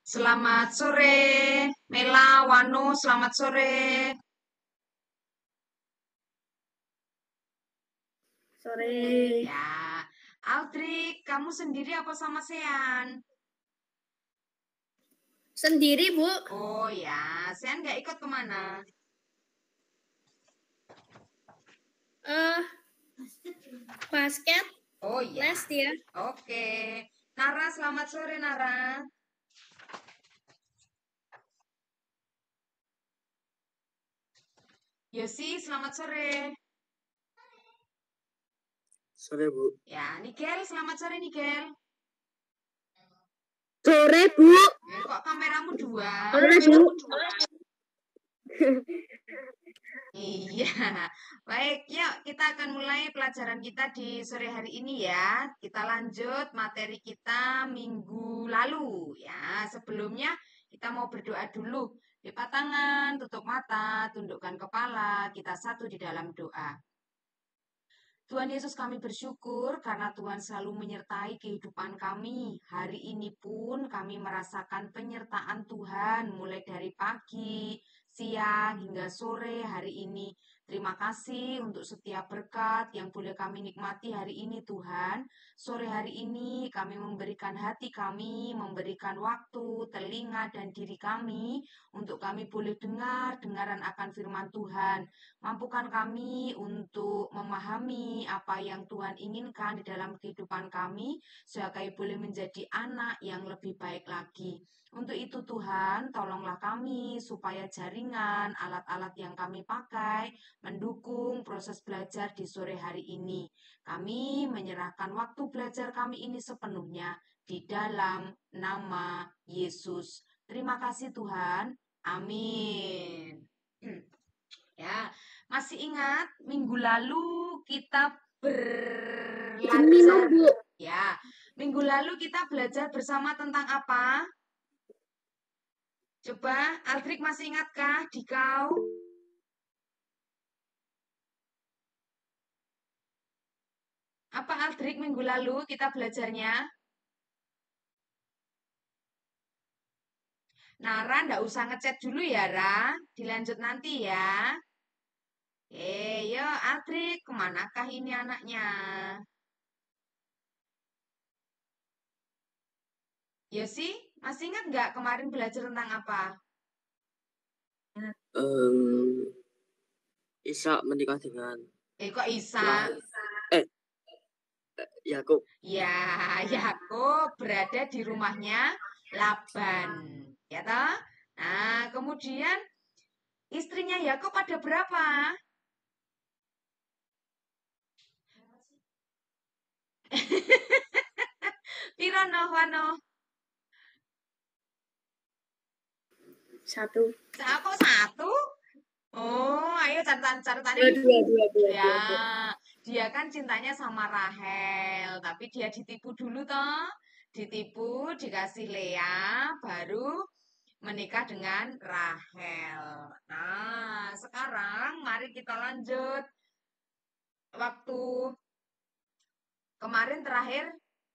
Selamat sore, Mela, Wano, selamat sore. Sore. Ya, Aldrik, kamu sendiri apa sama Sean? Sendiri, Bu. Oh ya, Sean nggak ikut kemana? Basket. Oh ya, Les dia. oke. Nara, selamat sore, Nara. Yosi, selamat sore. Sore, Bu. Ya, Nigel, selamat sore, Nigel. Sore, Bu. Kok kameramu dua? Sore, Bu. Iya, baik. Yuk, kita akan mulai pelajaran kita di sore hari ini ya. Kita lanjut materi kita minggu lalu ya. Sebelumnya kita mau berdoa dulu. Lipat tangan, tutup mata, tundukkan kepala. Kita satu di dalam doa. Tuhan Yesus, kami bersyukur karena Tuhan selalu menyertai kehidupan kami. Hari ini pun kami merasakan penyertaan Tuhan mulai dari pagi, siang, hingga sore hari ini. Terima kasih untuk setiap berkat yang boleh kami nikmati hari ini Tuhan. Sore hari ini kami memberikan hati kami, memberikan waktu, telinga, dan diri kami untuk kami boleh dengaran akan firman Tuhan. Mampukan kami untuk memahami apa yang Tuhan inginkan di dalam kehidupan kami, supaya kami boleh menjadi anak yang lebih baik lagi. Untuk itu Tuhan, tolonglah kami supaya jaringan, alat-alat yang kami pakai, mendukung proses belajar di sore hari ini. Kami menyerahkan waktu belajar kami ini sepenuhnya di dalam nama Yesus. Terima kasih Tuhan. Amin. Ya, masih ingat minggu lalu kita belajar. Ya, minggu lalu kita belajar bersama tentang apa? Coba, Aldrik masih ingatkah Dikau? Apa Aldrik minggu lalu kita belajarnya? Nara, ndak usah ngechat dulu ya, Ra. Dilanjut nanti ya. Yo Aldrik, kemanakah ini anaknya? Yosi, masih ingat nggak kemarin belajar tentang apa? Isa menikah dengan Kok Isa? Yakub. Ya, Yakub berada di rumahnya Laban, ya toh? Nah, kemudian istrinya Yakub ada berapa? Piro noh, Wano? Satu. Kok satu? Oh, ayo catatan Dua. Ya, dia kan cintanya sama Rahel, tapi dia ditipu dulu toh. Ditipu, dikasih Lea, baru menikah dengan Rahel. Nah, sekarang mari kita lanjut. Waktu kemarin terakhir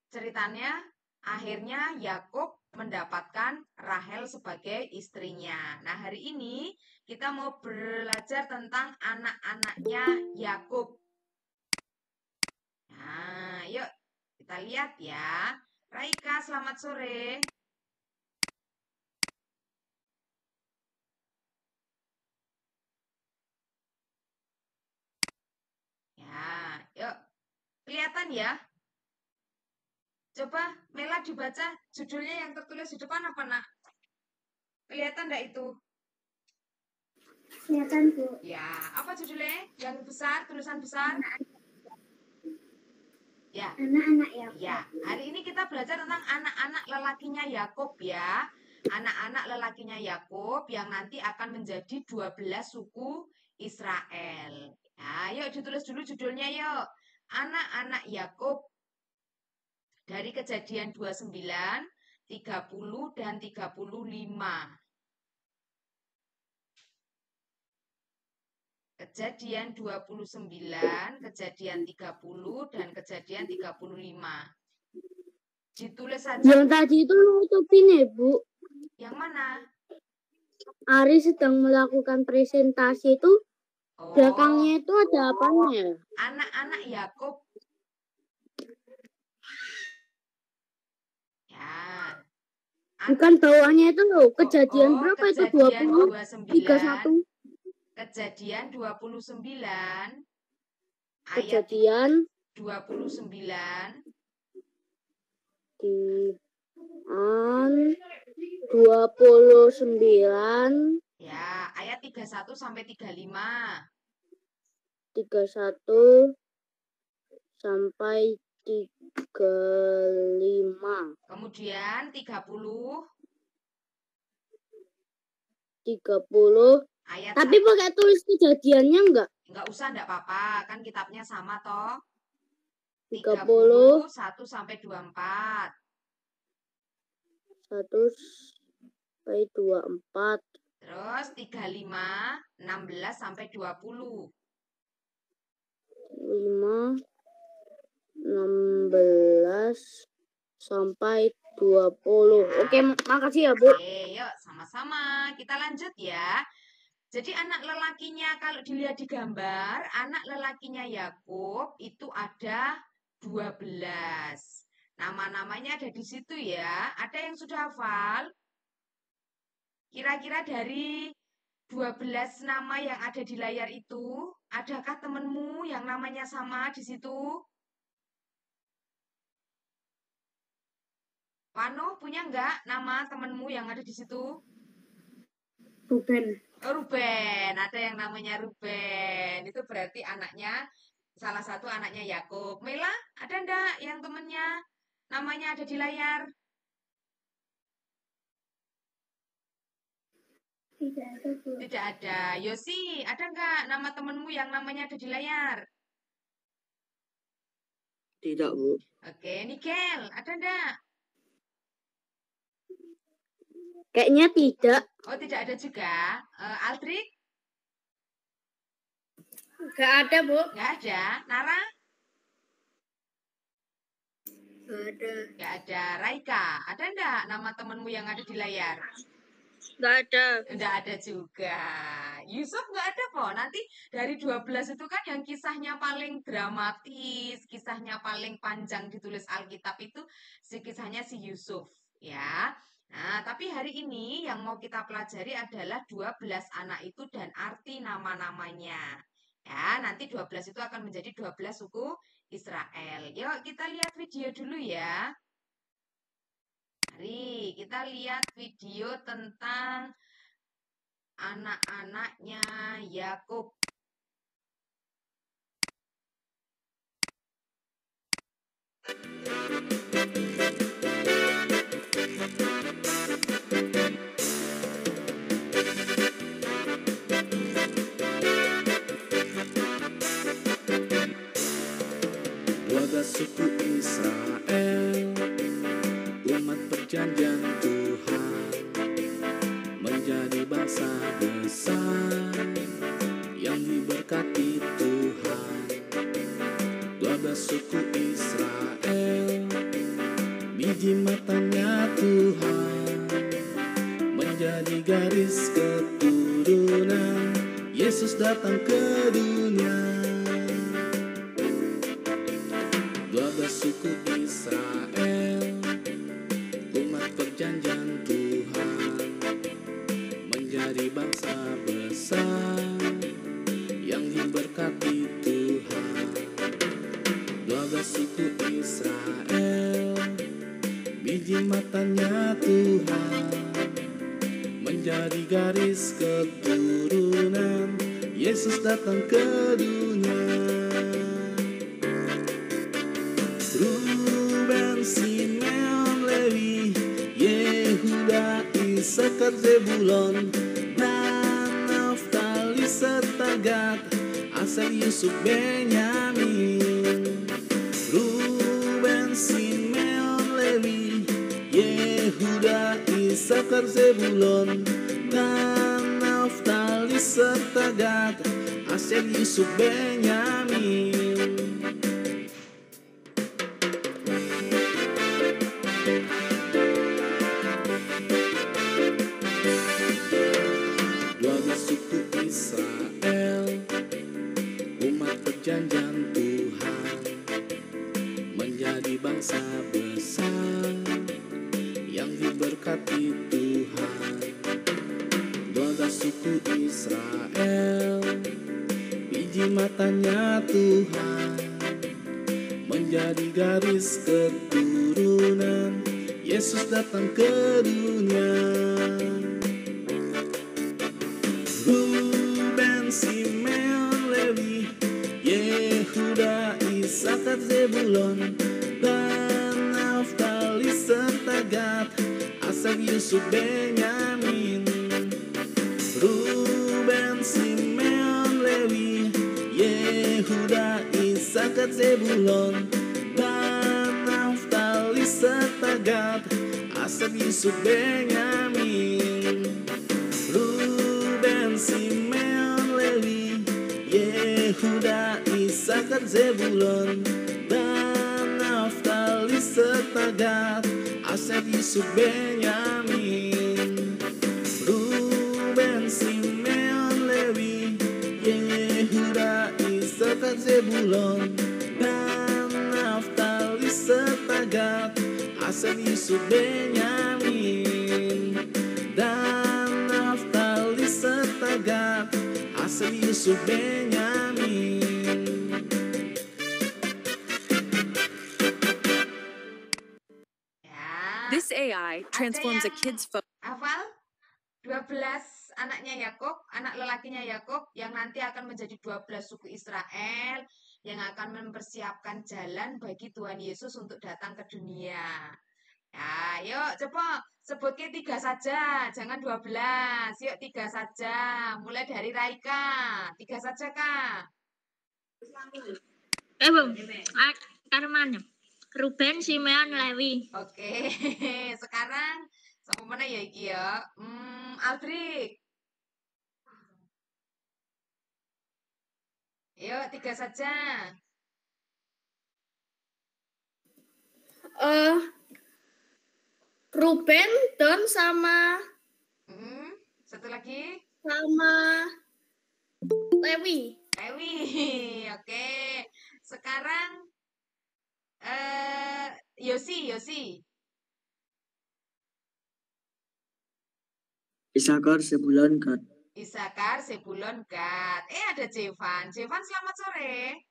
ceritanya, akhirnya Yakub mendapatkan Rahel sebagai istrinya. Nah, hari ini kita mau belajar tentang anak-anaknya Yakub. Nah, yuk kita lihat ya. Raika, selamat sore. Ya, yuk. Kelihatan ya? Coba Mela dibaca judulnya yang tertulis di depan apa, Nak? Kelihatan enggak itu? Kelihatan, Bu. Ya, apa judulnya? Yang besar, tulisan besar? Ya. Anak-anak Yakub. Ya, hari ini kita belajar tentang anak-anak lelakinya Yakub ya. Anak-anak lelakinya Yakub yang nanti akan menjadi 12 suku Israel. Ya, yuk ditulis dulu judulnya yuk. Anak-anak Yakub dari Kejadian 29, 30 dan 35. Kejadian 29, Kejadian 30, dan Kejadian 35. Ditulis saja. Yang tadi itu nutupin ya, Bu. Yang mana? Ari sedang melakukan presentasi itu, Oh, belakangnya itu ada apanya? anak-anak Yakub. Ya. Bukan bawaannya itu loh, kejadian berapa itu? Kejadian 20, 31. Kejadian 29 ayat Kejadian 29 di 29 ya, ayat 31 sampai 35. 31 sampai 35. Kemudian 30 ayat Tapi pakai tulis kejadiannya enggak? Enggak usah, enggak apa-apa, kan kitabnya sama toh. 30 1 sampai 24. 1 sampai 24. Terus 35 16 sampai 20. 5 16 sampai 20. Oke, makasih ya, Bu. Oke, yuk sama-sama. Kita lanjut ya. Jadi anak lelakinya, kalau dilihat di gambar, anak lelakinya Yakub itu ada 12. Nama-namanya ada di situ ya. Ada yang sudah hafal? Kira-kira dari 12 nama yang ada di layar itu, adakah temenmu yang namanya sama di situ? Wano, punya nggak nama temenmu yang ada di situ? Ruben. Oh, Ruben, ada yang namanya Ruben. Itu berarti anaknya, salah satu anaknya Yakub. Mela, ada ndak yang temennya namanya ada di layar? Tidak ada, Bu. Tidak ada. Yosi, ada nggak nama temenmu yang namanya ada di layar? Tidak, Bu. Oke, Nikel, ada ndak? Kayaknya tidak. Oh, tidak ada juga. Aldrik? Enggak ada, Bu. Nggak ada. Nara? Enggak ada. Nggak ada. Raika, ada ndak nama temenmu yang ada di layar? Enggak ada. Nggak ada juga. Yusuf nggak ada kok. Nanti dari 12 itu kan yang kisahnya paling dramatis, kisahnya paling panjang ditulis Alkitab itu si kisahnya si Yusuf, ya. Nah, tapi hari ini yang mau kita pelajari adalah 12 anak itu dan arti nama-namanya. Ya, nanti 12 itu akan menjadi 12 suku Israel. Yuk, kita lihat video dulu ya. Mari kita lihat video tentang anak-anaknya Yakub. Suku Israel, umat perjanjian Tuhan, menjadi bangsa besar yang diberkati Tuhan. 12 suku Israel, biji matanya Tuhan, menjadi garis keturunan. Yesus datang ke dunia. 12 suku Israel, umat perjanjian Tuhan, menjadi bangsa besar yang diberkati Tuhan. 12 suku Israel, biji matanya Tuhan, menjadi garis keturunan. Yesus datang ke dunia. Ruben, Simeon, Lewi, Yehuda, Isakar, Zebulon, dan Naftali serta Gad, Aser, Yusuf, Benyamin. Ruben, Simeon, Lewi, Yehuda, Isakar, Zebulon, dan Naftali serta Gad, Aser, Yusuf, Benyamin. diberkati Tuhan. 12 suku Israel, biji matanya Tuhan, menjadi garis keturunan. Yesus datang ke dunia. Ruben, Simeon, Lewi, Yehuda, Isakar, Zebulon, dan Naftali serta Gad, Asar, Yusuf, Benyamin. Ruben, Simeon, Lewi, Yehuda, Isakar, Zebulon, dan Naftali serta Gad, Asar, Yusuf, Benyamin. Ruben, Simeon, Lewi, Yehuda, Isakar, Zebulon, dan Naftali serta Gad, Asar, Yusuf, Benyamin. Ruben, Simeon, Lewi, Yehuda, Isakar, Zebulon, dan Naftali serta Gad, Asar, Yusuf, Benyamin. Dan Naftali serta Gad, Asar, Yusuf, Benyamin. Ya. This AI transforms a yang kid's phone. hafal 12 anaknya Yakub, anak lelakinya Yakub yang nanti akan menjadi 12 suku Israel yang akan mempersiapkan jalan bagi Tuhan Yesus untuk datang ke dunia. Ya, yuk coba sebutnya 3 saja, jangan 12. Yuk 3 saja. Mulai dari Raika. 3 saja, Kak. Bang. Karman. Ruben, Simeon, Lewi. Oke. Sekarang sama mana ya iki ya? Aldrik. Yuk 3 saja. Ruben, Don sama Satu lagi. sama Lewi. Lewi. Oke. Sekarang Yosi. Isakar, Zebulon, Gad. Isakar, Zebulon, Gad. Ada Jevan. Jevan, selamat sore.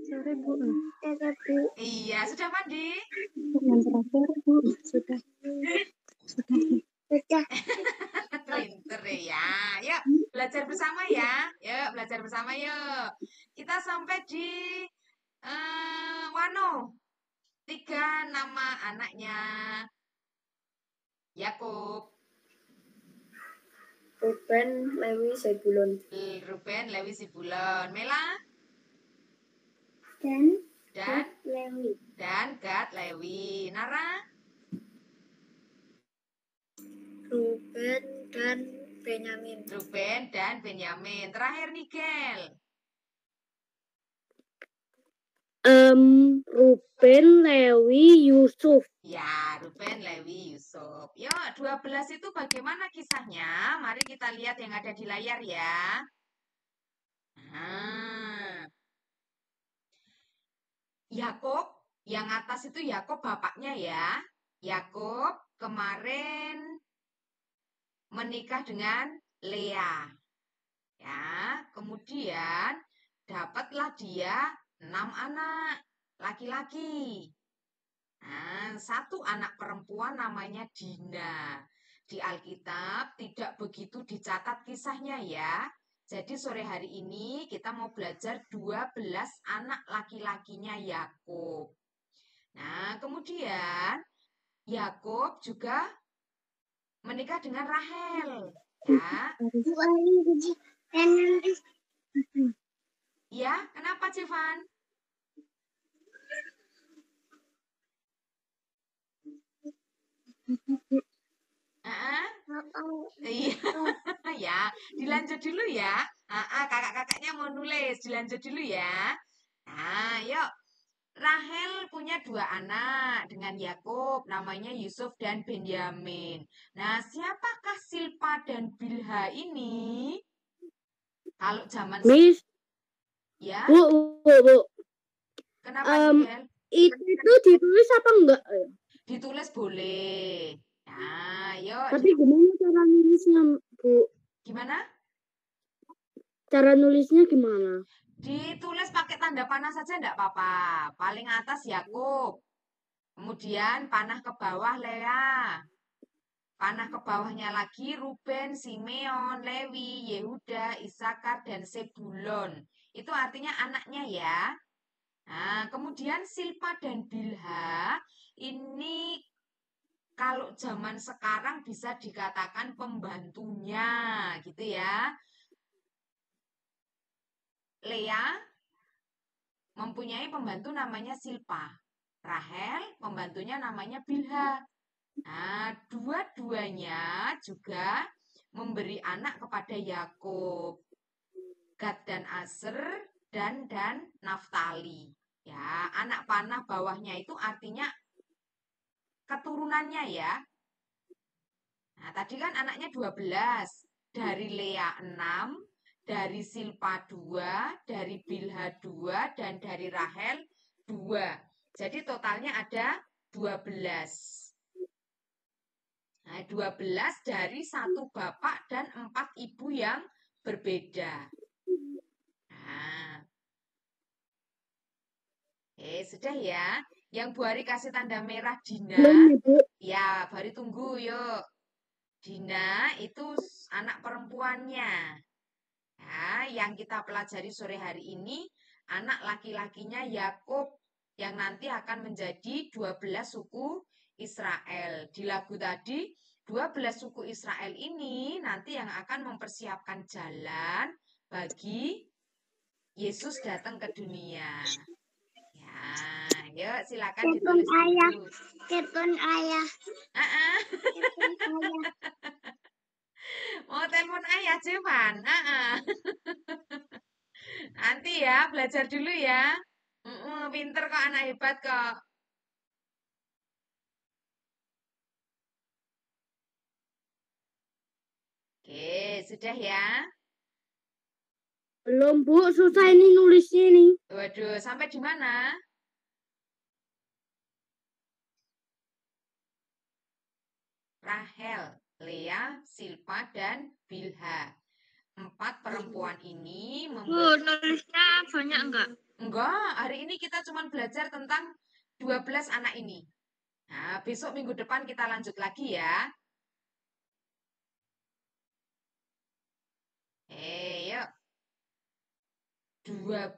Sore, Bu. Iya, sudah mandi? Yang terakhir, Bu. Sudah. Pinter ya. Yuk, belajar bersama ya. Yuk, belajar bersama yuk. Kita sampai di Wano. 3 nama anaknya Yakub. Ruben, Lewi, Zebulon. Ruben, Lewi, Zebulon. Mela? Dan Lewi. Lewi. Dan Gad, Lewi. Nara? Ruben dan Benyamin. Ruben dan Benyamin. Terakhir Nigel. Ruben, Lewi, Yusuf. Ya, Ruben, Lewi, Yusuf. Yuk, 12 itu bagaimana kisahnya? Mari kita lihat yang ada di layar ya. Nah. Yakub, yang atas itu Yakub bapaknya ya. Yakub kemarin menikah dengan Lea. Ya, kemudian dapatlah dia 6 anak laki-laki. Nah, 1 anak perempuan namanya Dina. Di Alkitab tidak begitu dicatat kisahnya ya. Jadi sore hari ini kita mau belajar 12 anak laki-lakinya Yakub. Nah, kemudian Yakub juga menikah dengan Rahel. Ya. Ya, kenapa Jevan? Iya, ya, dilanjut dulu ya. Kakak-kakaknya mau nulis, dilanjut dulu ya. Nah, yuk. Rahel punya 2 anak dengan Yakub, namanya Yusuf dan Benyamin. Nah, siapakah Silpa dan Bilha ini? Kalau zaman Miss. ya. Bu. Kenapa Nigel? Itu ditulis apa enggak? Ditulis boleh. Nah, yuk. Tapi gimana cara nulisnya, Bu? Gimana? Cara nulisnya gimana? Ditulis pakai tanda panah saja enggak apa-apa. Paling atas Yakub. Kemudian panah ke bawah Lea. Panah ke bawahnya lagi Ruben, Simeon, Lewi, Yehuda, Isakar, dan Sebulon. Itu artinya anaknya ya. Nah, kemudian Silpa dan Bilha ini kalau zaman sekarang bisa dikatakan pembantunya gitu ya. Lea mempunyai pembantu namanya Silpa. Rahel pembantunya namanya Bilha. Nah, dua-duanya juga memberi anak kepada Yakub, Gad dan Aser, dan Naftali. Ya, anak panah bawahnya itu artinya keturunannya ya. Nah, tadi kan anaknya 12. Dari Lea 6, dari Silpa 2, dari Bilha 2, dan dari Rahel 2. Jadi totalnya ada 12. Nah, 12 dari satu bapak dan 4 ibu yang berbeda. Nah, sudah ya. Yang Bu Ari kasih tanda merah Dina. Ya, Bu Ari tunggu yuk. Dina itu anak perempuannya. Ya, yang kita pelajari sore hari ini, anak laki-lakinya Yakub yang nanti akan menjadi 12 suku Israel. Di lagu tadi, 12 suku Israel ini nanti yang akan mempersiapkan jalan bagi Yesus datang ke dunia. Ya, yuk silakan ditulis dulu. Telepon ayah. Telepon ayah. Mau telepon ayah, Jevan? Nanti ya, belajar dulu ya. Pinter kok, anak hebat kok. Oke, sudah ya. Belum, Bu. Susah ini nulisnya nih. Waduh, sampai di mana? Rahel, Lea, Silpa, dan Bilha. 4 perempuan ini nulisnya banyak enggak? Enggak, hari ini kita cuma belajar tentang 12 anak ini. Nah, besok minggu depan kita lanjut lagi ya. Yuk. 12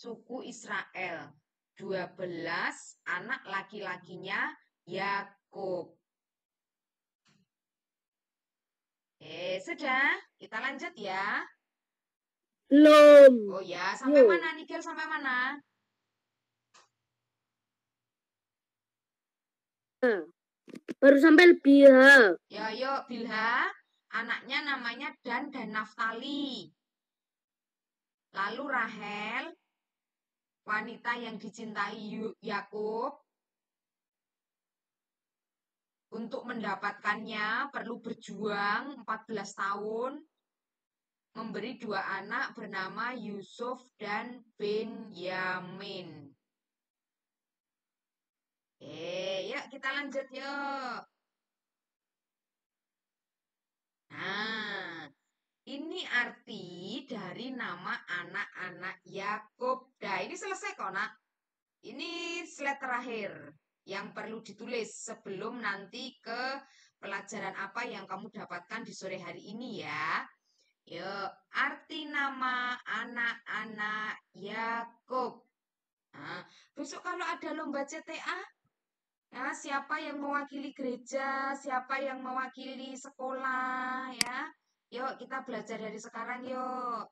suku Israel. 12 anak laki-lakinya Yakub. Sudah. Kita lanjut ya. Belum. Oh ya, sampai mana Nigel, sampai mana? Baru sampai Bilha. Ya, yuk Bilha. Anaknya namanya Dan Naftali. Lalu Rahel, wanita yang dicintai Yakub. Untuk mendapatkannya perlu berjuang 14 tahun. Memberi 2 anak bernama Yusuf dan Benyamin. Yuk kita lanjut yuk. Nah, ini arti dari nama anak-anak Yakub. Nah, ini selesai kok, Nak. Ini slide terakhir yang perlu ditulis sebelum nanti ke pelajaran apa yang kamu dapatkan di sore hari ini ya. Yuk, arti nama anak-anak Yakub. Nah, besok kalau ada lomba CTA, ya, siapa yang mewakili gereja, siapa yang mewakili sekolah, ya. Yuk, kita belajar dari sekarang, yuk.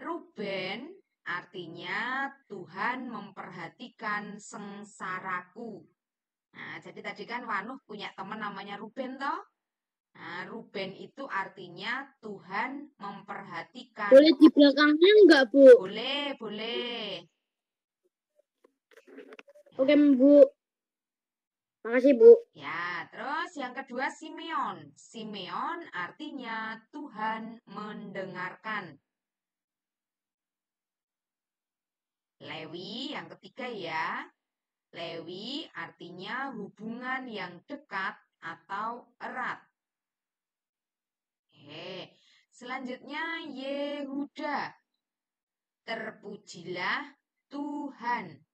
Ruben artinya Tuhan memperhatikan sengsaraku. Nah, jadi tadi kan Wanuh punya teman namanya Ruben, toh? Nah, Ruben itu artinya Tuhan memperhatikan. Boleh di belakangnya enggak, Bu? Boleh, boleh. Oke, Bu. Makasih, Bu. Ya, terus yang kedua Simeon. Simeon artinya Tuhan mendengarkan. Lewi yang ketiga ya. Lewi artinya hubungan yang dekat atau erat. Selanjutnya Yehuda. Terpujilah Tuhan.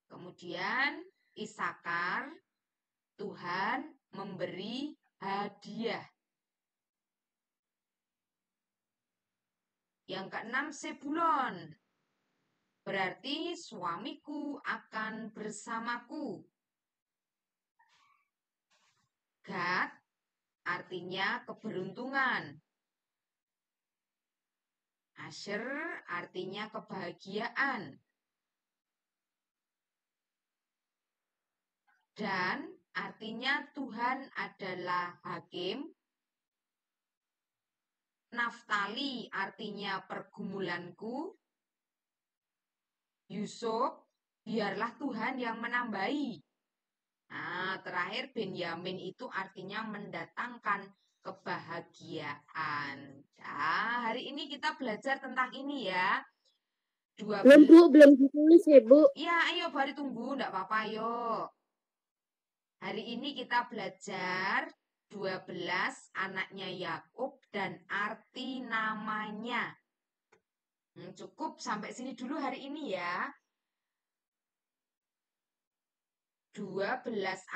Kemudian Isakar, Tuhan memberi hadiah. Yang keenam Sebulon, berarti suamiku akan bersamaku. Gad artinya keberuntungan. Asher artinya kebahagiaan. Dan artinya Tuhan adalah hakim. Naftali artinya pergumulanku. Yusuf, biarlah Tuhan yang menambahi. Nah, terakhir Benyamin itu artinya mendatangkan kebahagiaan. Nah, hari ini kita belajar tentang ini ya. Belum Bu, belum ditulis ya Bu. Iya, ayo bari tunggu, enggak apa-apa, ayo. Hari ini kita belajar 12 anaknya Yakub dan arti namanya. Cukup sampai sini dulu hari ini ya. 12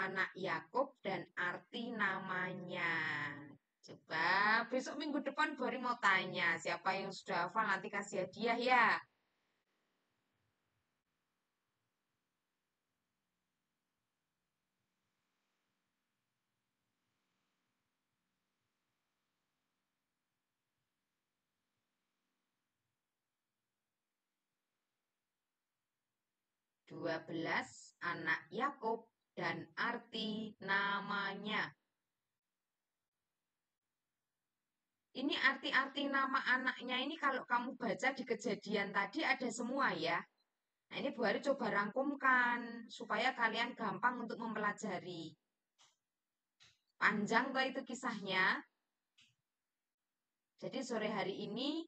anak Yakub dan arti namanya. Coba besok minggu depan baru mau tanya. Siapa yang sudah hafal nanti kasih hadiah ya. Dua belas anak Yakub dan arti namanya. Ini arti-arti nama anaknya ini kalau kamu baca di Kejadian tadi ada semua ya. Nah ini Bu Hari coba rangkumkan supaya kalian gampang untuk mempelajari. Panjang toh itu kisahnya. Jadi sore hari ini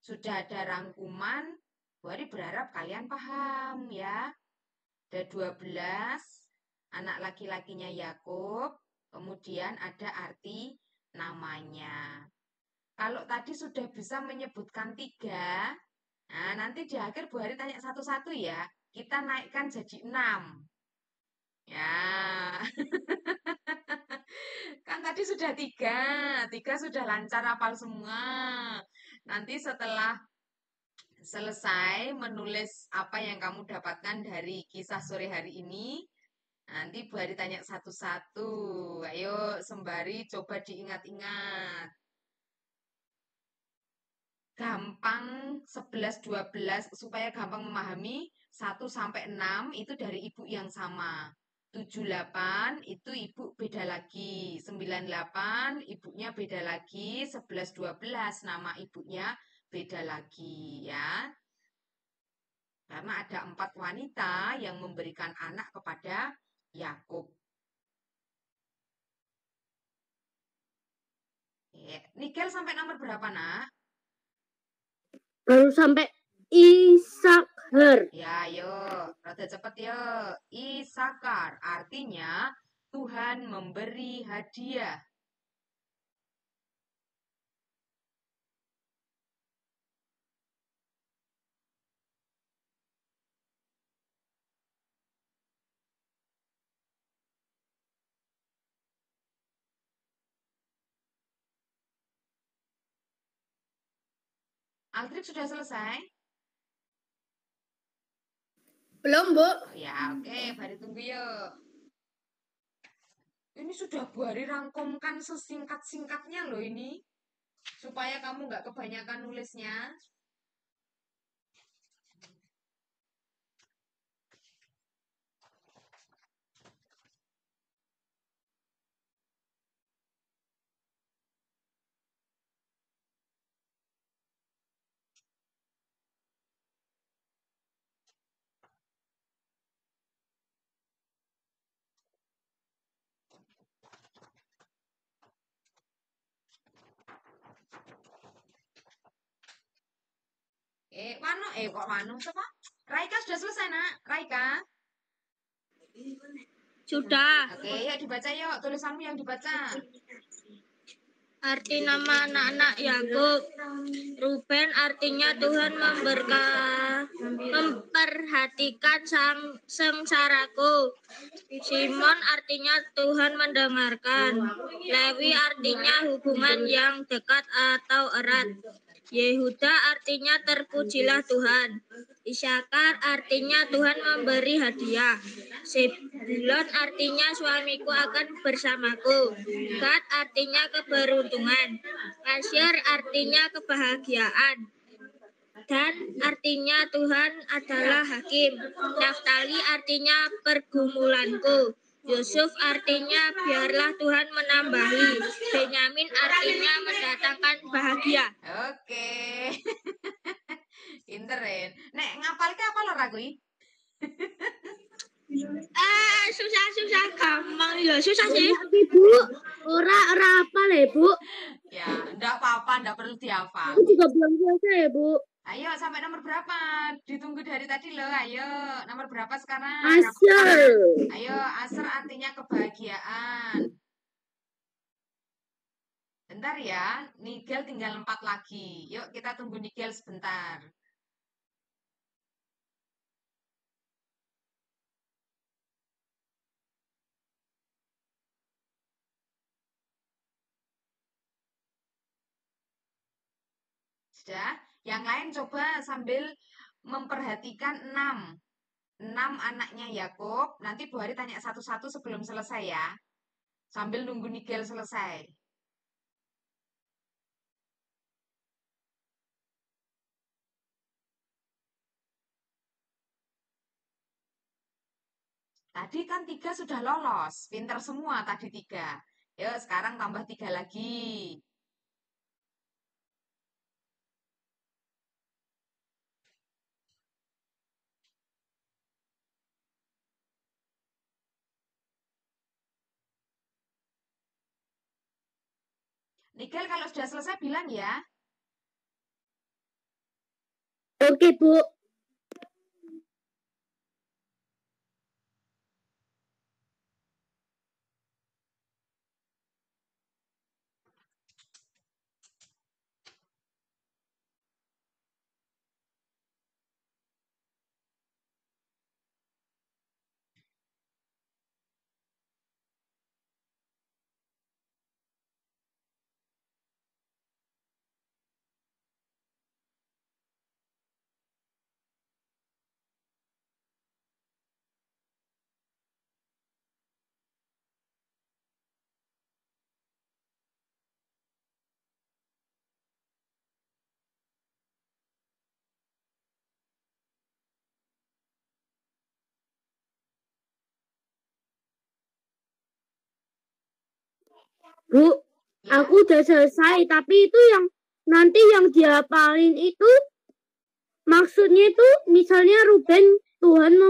sudah ada rangkuman. Bu Hari berharap kalian paham ya. Ada 12 anak laki-lakinya Yakub. Kemudian ada arti namanya. Kalau tadi sudah bisa menyebutkan 3, nah nanti di akhir Bu Hari tanya satu-satu ya. Kita naikkan jadi 6. Ya. Kan tadi sudah 3 sudah lancar hafal semua. Nanti setelah selesai menulis apa yang kamu dapatkan dari kisah sore hari ini, nanti Bu Hari tanya satu-satu. Ayo sembari coba diingat-ingat. Gampang 11, 12 supaya gampang memahami 1 sampai 6 itu dari ibu yang sama. 78 itu ibu beda lagi. 98 ibunya beda lagi. 11, 12 nama ibunya beda lagi ya. Karena ada 4 wanita yang memberikan anak kepada Yakub. Nikel sampai nomor berapa, Nak? Baru sampai Isakar. Ya, yuk. Rada cepet yuk. Isakar artinya Tuhan memberi hadiah. Altrik sudah selesai? Belum Bu. Ya, oke. Mari tunggu yuk. Ini sudah Bu Hari rangkumkan sesingkat-singkatnya loh ini. Supaya kamu nggak kebanyakan nulisnya. Kok Wanu siapa? Raika sudah selesai, Nak. Raika. Sudah. Oke, yuk dibaca yuk. Tulisanmu yang dibaca. Arti nama anak-anak Yakub. Ruben artinya Tuhan memperhatikan sengsaraku. Simon artinya Tuhan mendengarkan. Lewi artinya hubungan yang dekat atau erat. Yehuda artinya terpujilah Tuhan. Isakar artinya Tuhan memberi hadiah. Sebulon artinya suamiku akan bersamaku. Gad artinya keberuntungan. Asyir artinya kebahagiaan. Dan artinya Tuhan adalah hakim. Naftali artinya pergumulanku. Yusuf artinya biarlah Tuhan menambahi. Benyamin artinya mendatangkan bahagia. Oke. Pinter ya. Nek ngapal ke apa lo Ragui? Susah gampang ya, susah sih. Bu, ora apa le, Bu? Ya, enggak apa-apa, enggak perlu dihafal. Aku juga belum selesai ya, Bu. Ayo, sampai nomor berapa? Ditunggu dari tadi loh. Ayo, nomor berapa sekarang? Asal. Ayo, asar artinya kebahagiaan. Bentar ya, Nigel tinggal 4 lagi. Yuk, kita tunggu Nigel sebentar. Sudah? Yang lain coba sambil memperhatikan 6. 6 anaknya Yakub. Nanti Bu Hari tanya satu-satu sebelum selesai ya. Sambil nunggu Nigel selesai. Tadi kan 3 sudah lolos. Pinter semua tadi 3. Yuk, sekarang tambah 3 lagi. Nigel kalau sudah selesai bilang ya. Oke, Bu. Bu, Ya. aku udah selesai, tapi itu yang nanti yang dihafalin itu maksudnya itu misalnya Ruben Tuhan Oh,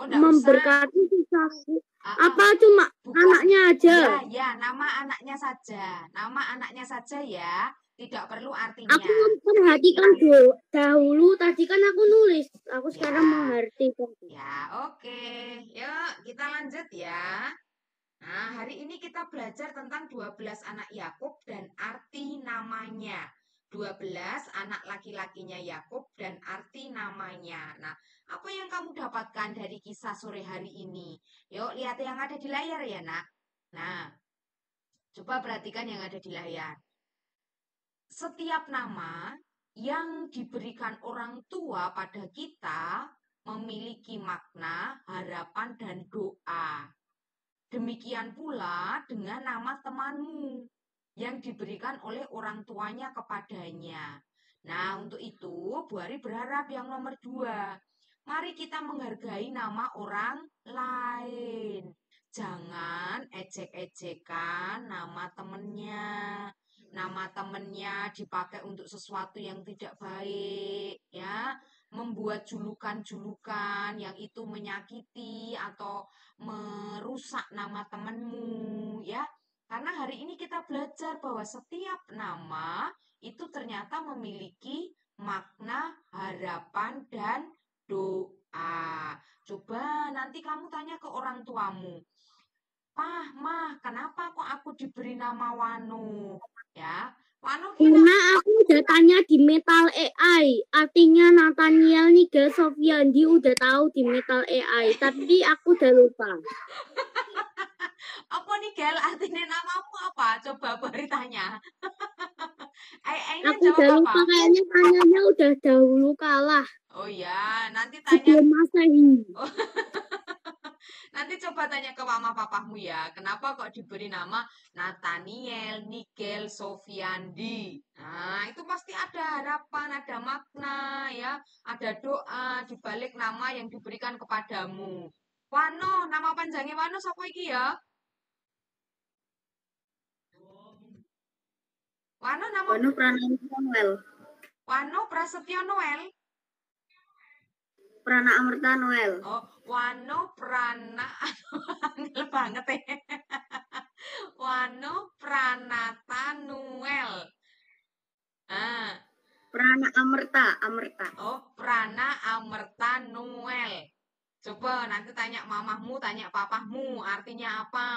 enggak usah. memberkati siswaku. Apa cuma Bukan. anaknya aja? Ya, nama anaknya saja. Nama anaknya saja ya. Tidak perlu artinya. Aku memperhatikan dahulu, tadi kan aku nulis. Aku sekarang mengertikan. Ya, oke. Yuk, kita lanjut ya. Nah, hari ini kita belajar tentang 12 anak Yakub dan arti namanya. 12 anak laki-lakinya Yakub dan arti namanya. Nah, apa yang kamu dapatkan dari kisah sore hari ini? Yuk, lihat yang ada di layar ya, Nak. Nah, coba perhatikan yang ada di layar. Setiap nama yang diberikan orang tua pada kita memiliki makna, harapan, dan doa. Demikian pula dengan nama temanmu yang diberikan oleh orang tuanya kepadanya. Nah, untuk itu Bu Hari berharap yang nomor 2. Mari kita menghargai nama orang lain. Jangan ejek-ejekan nama temennya. Nama temennya dipakai untuk sesuatu yang tidak baik, ya. Membuat julukan-julukan yang itu menyakiti atau merusak nama temanmu, ya. Karena hari ini kita belajar bahwa setiap nama itu ternyata memiliki makna, harapan, dan doa. Coba nanti kamu tanya ke orang tuamu. Pah, Mah, kenapa kok aku diberi nama Wano? Ya, Wano kira Karena aku udah tanya di Metal AI, artinya Nathaniel Nigel Sofiandi udah tahu di Metal AI, tapi aku udah lupa. apa nih Gel, artinya namamu apa? Coba beri tanya. Ai-ainya Aku jawab udah apa? lupa, kayaknya tanyanya udah dahulu kalah Oh ya, nanti tanya. sebelum Masehi. Nanti coba tanya ke mama papamu ya, kenapa kok diberi nama Nathaniel Nigel Sofiandi? Nah, itu pasti ada harapan, ada makna ya, ada doa di balik nama yang diberikan kepadamu. Wano, nama panjangnya Wano siapa iki ya? Wano nama Wano Prana Noel. Wano Prasetyo Noel. Prana Amerta Noel. Oh, Wano Prana angel banget ya. Wano Pranata Noel. Ah, Prana Amerta. oh Prana Amerta Noel. Coba nanti tanya mamahmu, tanya papahmu, artinya apa?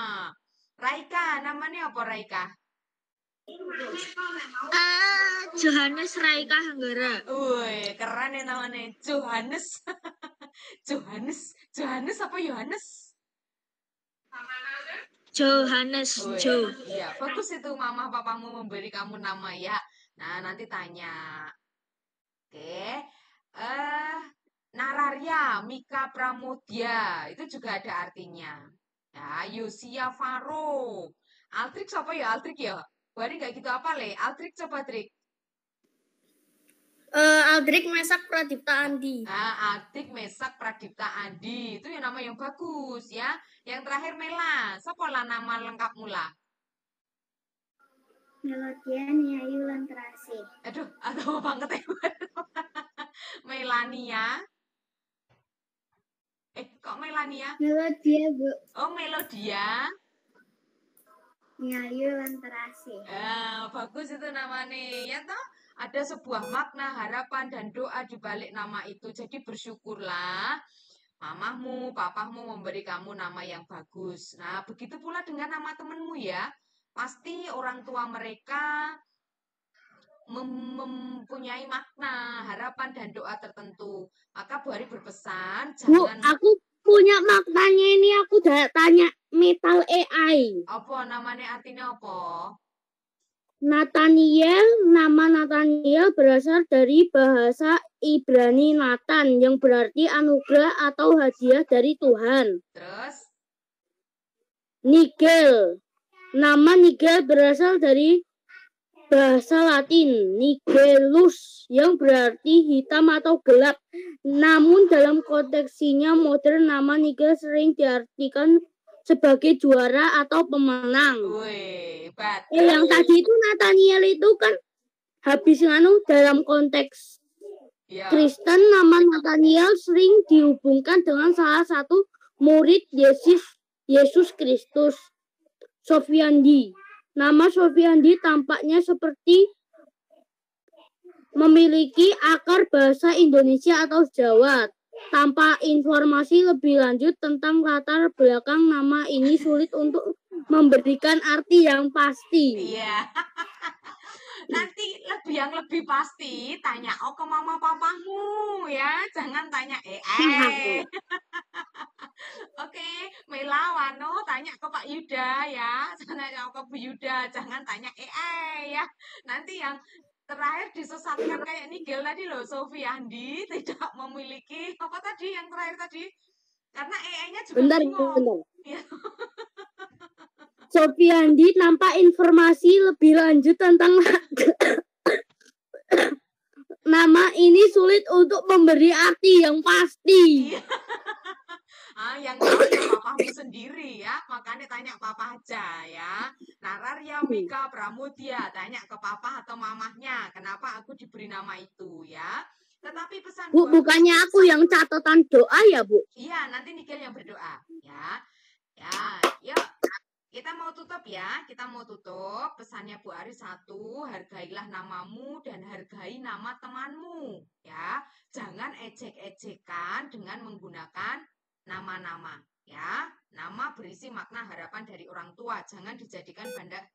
Raika, namanya apa Raika? Johannes Raika Hanggara. Wih, keren ya namanya Johannes. Johannes apa Yohanes? Johannes Wih, Jo. iya, bagus itu mama papamu memberi kamu nama ya. Nah, nanti tanya. Oke. Nararia, Mika Pramudya, itu juga ada artinya. Ya, Yosia Faro. Altrik siapa ya? Altrik ya? Bari nggak gitu apa le? Altrik coba trik. Aldrik Mesak Pradipta Andi. Nah, Altrik Mesak Pradipta Andi. Itu yang nama yang bagus ya. Yang terakhir Mela. Siapa lah nama lengkap mula? Melodian Yayu Lantrasi. Aduh, atau banget ya. Melania. Kok Melania? Melodia Bu Oh, Melodia. Yayu Lantrasi. Bagus itu namanya. Ya toh, ada sebuah makna, harapan, dan doa di balik nama itu. Jadi bersyukurlah mamahmu, papahmu memberi kamu nama yang bagus. Nah, begitu pula dengan nama temenmu ya. Pasti orang tua mereka mempunyai makna, harapan, dan doa tertentu. Maka Bu Hari berpesan, Bu, jangan aku punya maknanya ini, aku udah tanya Metal AI. apa namanya artinya apa? Nathaniel, nama Nathaniel berasal dari bahasa Ibrani Nathan yang berarti anugerah atau hadiah dari Tuhan. Terus, Nigel, nama Nigel berasal dari bahasa Latin Nigelus yang berarti hitam atau gelap. Namun dalam konteksinya modern, nama Nigel sering diartikan sebagai juara atau pemenang. wih, hebat. Yang tadi itu Nathaniel itu kan habis dalam konteks Ya. Kristen, nama Nathaniel sering dihubungkan dengan salah satu murid Yesus Kristus, Sofiandi. Nama Sofiandi tampaknya seperti memiliki akar bahasa Indonesia atau Jawa. Tanpa informasi lebih lanjut tentang latar belakang nama ini, sulit untuk memberikan arti yang pasti. Iya. Nanti yang lebih pasti tanya ke mama papamu ya, jangan tanya AI. Oke, Mela, Wano, tanya ke Pak Yuda ya, tanya ke Bu Yuda, jangan tanya AI ya. Nanti yang terakhir disesatkan kayak Nigel tadi loh, Sofiandi tidak memiliki apa tadi yang terakhir tadi? Karena AI-nya juga Bentar. bingung. Ya. Sofiandi nampak informasi lebih lanjut tentang nama ini sulit untuk memberi arti yang pasti. Yang tahu ya papamu sendiri ya, makanya tanya papa aja ya. Nararia Mika Pramudya, tanya ke papa atau mamahnya, kenapa aku diberi nama itu ya. Tetapi pesan Bu, bukannya aku yang catatan doa ya, Bu? Iya, nanti Nigel yang berdoa ya. Ya, yuk. Kita mau tutup ya, kita mau tutup. Pesannya Bu Ari 1, hargailah namamu dan hargai nama temanmu. Ya, jangan ejek-ejekan dengan menggunakan nama-nama. Ya, nama berisi makna harapan dari orang tua. Jangan dijadikan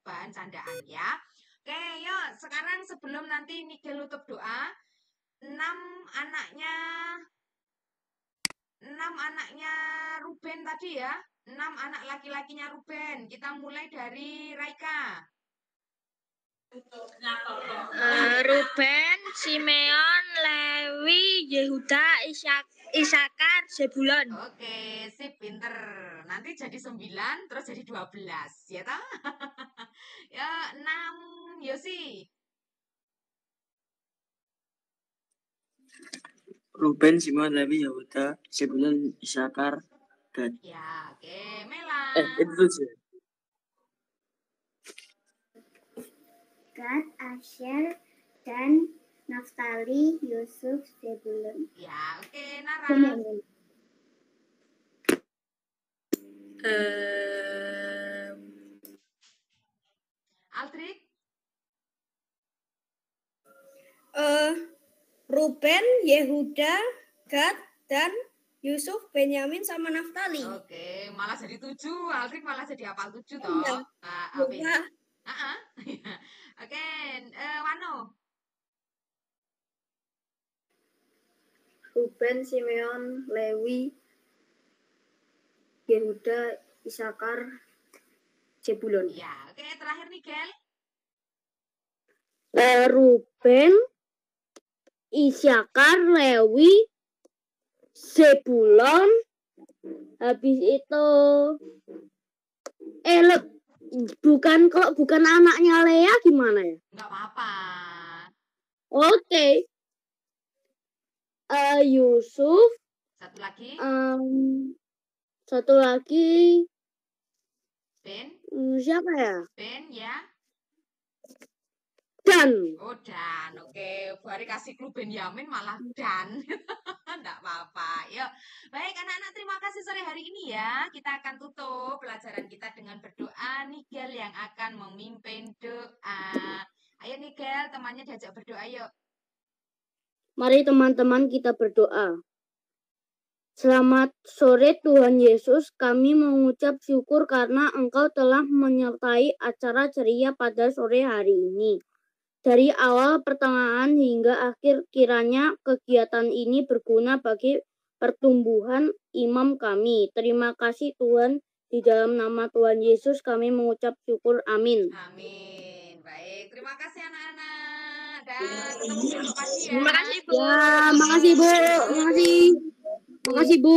bahan candaan ya. Oke, yuk sekarang sebelum nanti Nigel tutup doa, 6 anaknya Ruben tadi ya. 6 anak laki-lakinya Ruben. Kita mulai dari Raika. Ruben, Simeon, Lewi, Yehuda, Isakar, Zebulon. Oke, sip, pinter. Nanti jadi 9, terus jadi 12. Ya toh? Ya, 6, Yosi. Ruben, Simon, Lewi, Yehuda, Zebulon, Isakar, Gad. Ya, oke, Mela. Itu sih. Gad, Asher, dan Naftali, Yusuf, Zebulun. Ya, oke, Nara. Aldrik. Ruben, Yehuda, Gad, dan Yusuf, Benyamin, sama Naftali. Oke, malah jadi 7. Aldrik malah jadi hafal 7 toh. Ya. Oke, Wano. Ruben, Simeon, Lewi, Yehuda, Isakar, Zebulon. Ya, oke, terakhir Nigel. Ruben, Isakar, Lewi, Zebulon, habis itu bukan anaknya Lea gimana ya? Enggak apa-apa. Oke. Yusuf, Satu lagi. Satu lagi Ben. Siapa ya? Ben ya. Dan. Oh, Dan. Oke, Bu Ari kasih clue Benyamin malah Dan. Enggak apa-apa. Yuk. Baik, anak-anak, terima kasih sore hari ini ya. Kita akan tutup pelajaran kita dengan berdoa. Nigel yang akan memimpin doa. Ayo Nigel, temannya diajak berdoa yuk. Mari teman-teman kita berdoa. Selamat sore Tuhan Yesus, kami mengucap syukur karena Engkau telah menyertai acara ceria pada sore hari ini. Dari awal, pertengahan hingga akhir, kiranya kegiatan ini berguna bagi pertumbuhan iman kami. Terima kasih Tuhan, di dalam nama Tuhan Yesus kami mengucap syukur. Amin. Amin. Baik, terima kasih anak-anak. Dan ketemu besok pagi ya. Terima kasih, Bu. Ya, makasih Bu. Makasih Bu.